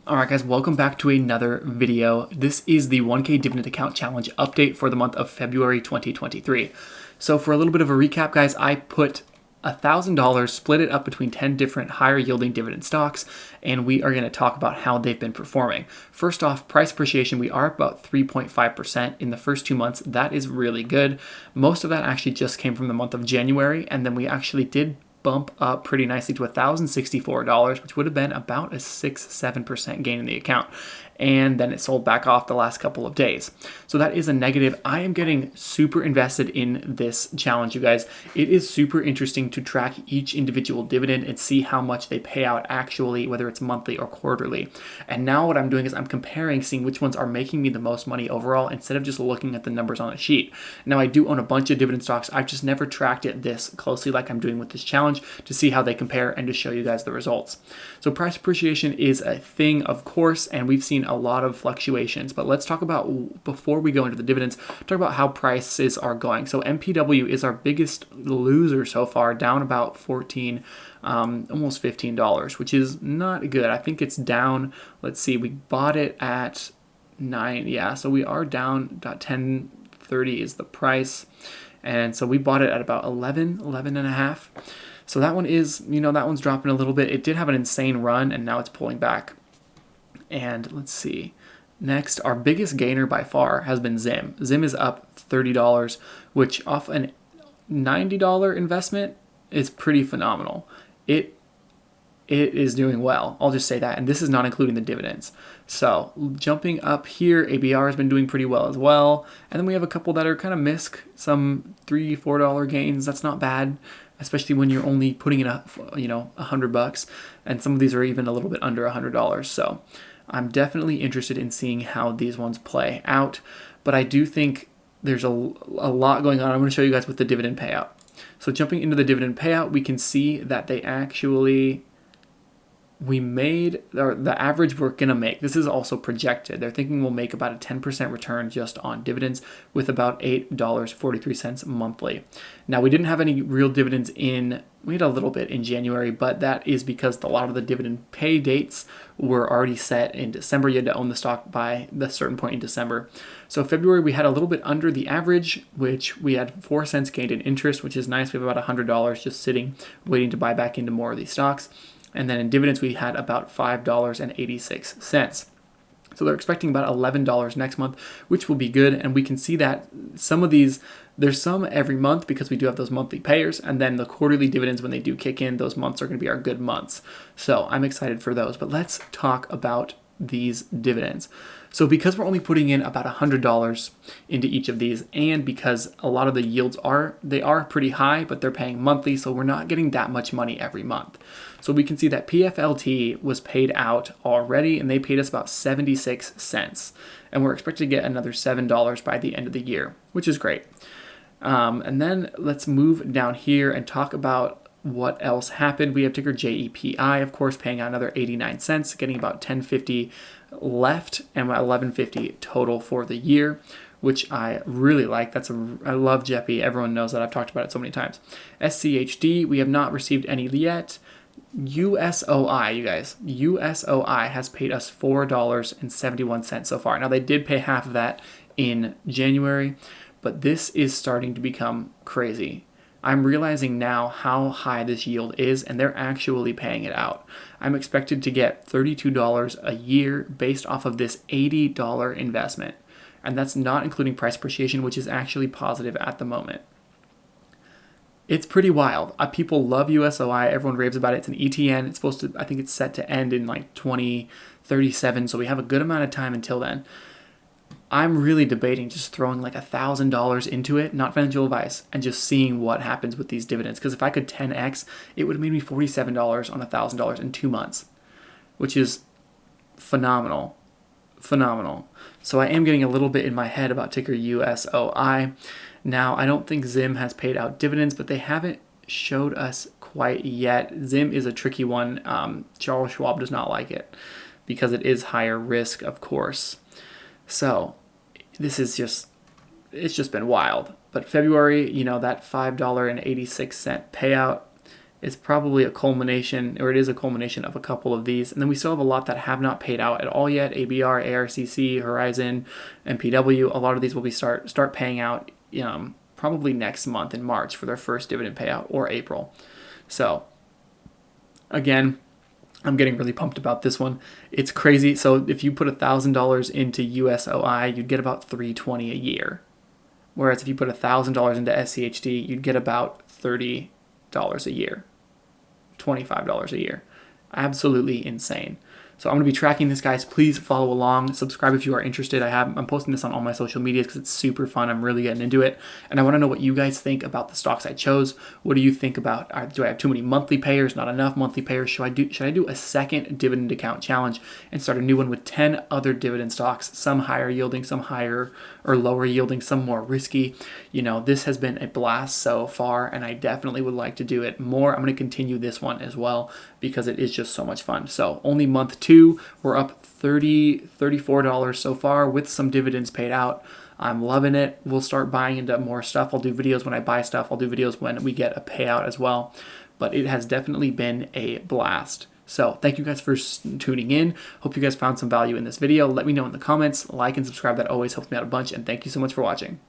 Alright guys, welcome back to another video. This is the 1K Dividend Account Challenge update for the month of February 2023. So for a little bit of a recap guys, I put $1,000, split it up between 10 different higher yielding dividend stocks, and we are going to talk about how they've been performing. First off, price appreciation, we are about 3.5% in the first 2 months. That is really good. Most of that actually just came from the month of January, and then we actually did bump up pretty nicely to $1,064, which would have been about a 6-7% gain in the account. And then it sold back off the last couple of days. So that is a negative. I am getting super invested in this challenge, you guys. It is super interesting to track each individual dividend and see how much they pay out actually, whether it's monthly or quarterly. And now what I'm doing is I'm comparing, seeing which ones are making me the most money overall instead of just looking at the numbers on a sheet. Now I do own a bunch of dividend stocks. I've just never tracked it this closely like I'm doing with this challenge to see how they compare and to show you guys the results. So price appreciation is a thing, of course, and we've seen a lot of fluctuations, but let's talk about, before we go into the dividends, talk about how prices are going. So MPW is our biggest loser so far, down about 14, almost $15, which is not good. I think it's down, let's see, we bought it at 9, yeah, so we are down about 10.30 is the price, and so we bought it at about 11 and a half. So that one is, that one's dropping a little bit. It did have an insane run, and now it's pulling back. And let's see. Next, our biggest gainer by far has been Zim. Zim is up $30, which off an $90 investment is pretty phenomenal. It is doing well. I'll just say that. And this is not including the dividends. So jumping up here, ABR has been doing pretty well as well. And then we have a couple that are kind of misc, some $3, $4 gains. That's not bad, especially when you're only putting in $100. And some of these are even a little bit under $100. So I'm definitely interested in seeing how these ones play out. But I do think there's a lot going on. I'm going to show you guys with the dividend payout. So jumping into the dividend payout, we can see that they actually, we made, or the average we're going to make, this is also projected. They're thinking we'll make about a 10% return just on dividends with about $8.43 monthly. Now, we didn't have any real dividends we had a little bit in January, but that is because a lot of the dividend pay dates were already set in December. You had to own the stock by a certain point in December. So February, we had a little bit under the average, which we had 4 cents gained in interest, which is nice. We have about $100 just sitting, waiting to buy back into more of these stocks. And then in dividends, we had about $5.86. So they're expecting about $11 next month, which will be good. And we can see that some of these, there's some every month because we do have those monthly payers. And then the quarterly dividends, when they do kick in, those months are going to be our good months. So I'm excited for those. But let's talk about these dividends. So because we're only putting in about $100 into each of these, and because a lot of the yields are pretty high, but they're paying monthly, so we're not getting that much money every month. So we can see that PFLT was paid out already, and they paid us about 76 cents. And we're expected to get another $7 by the end of the year, which is great. And then let's move down here and talk about what else happened. We have ticker JEPI, of course, paying out another 89 cents, getting about 10.50 left and 11.50 total for the year, which I really like. I love JEPI. Everyone knows that. I've talked about it so many times. SCHD, we have not received any yet. USOI, you guys, USOI has paid us $4.71 so far. Now, they did pay half of that in January, but this is starting to become crazy. I'm realizing now how high this yield is, and they're actually paying it out. I'm expected to get $32 a year based off of this $80 investment, and that's not including price appreciation, which is actually positive at the moment. It's pretty wild. People love USOI. Everyone raves about it. It's an ETN. It's supposed to, I think it's set to end in like 2037, so we have a good amount of time until then. I'm really debating just throwing like $1,000 into it, not financial advice, and just seeing what happens with these dividends. Because if I could 10x, it would have made me $47 on $1,000 in 2 months, which is phenomenal. Phenomenal. So I am getting a little bit in my head about ticker USOI. Now, I don't think Zim has paid out dividends, but they haven't showed us quite yet. Zim is a tricky one. Charles Schwab does not like it because it is higher risk, of course. So this is it's just been wild. But February, that $5.86 payout It's probably a culmination, or it is a culmination of a couple of these. And then we still have a lot that have not paid out at all yet. ABR, ARCC, Horizon, and PW. A lot of these will be start paying out probably next month in March for their first dividend payout, or April. So again, I'm getting really pumped about this one. It's crazy. So if you put $1,000 into USOI, you'd get about $320 a year. Whereas if you put $1,000 into SCHD, you'd get about $30 a year, $25 a year. Absolutely insane. So I'm going to be tracking this, guys. Please follow along. Subscribe if you are interested. I'm posting this on all my social medias because it's super fun. I'm really getting into it. And I want to know what you guys think about the stocks I chose. What do you think about, do I have too many monthly payers, not enough monthly payers? Should I do a second dividend account challenge and start a new one with 10 other dividend stocks, some higher yielding, some higher or lower yielding, some more risky? This has been a blast so far, and I definitely would like to do it more. I'm going to continue this one as well because it is just so much fun. So only month 2, we're up $34 so far with some dividends paid out. I'm loving it. We'll start buying into more stuff. I'll do videos when I buy stuff. I'll do videos when we get a payout as well. But it has definitely been a blast. So thank you guys for tuning in. Hope you guys found some value in this video. Let me know in the comments. Like and subscribe. That always helps me out a bunch. And thank you so much for watching.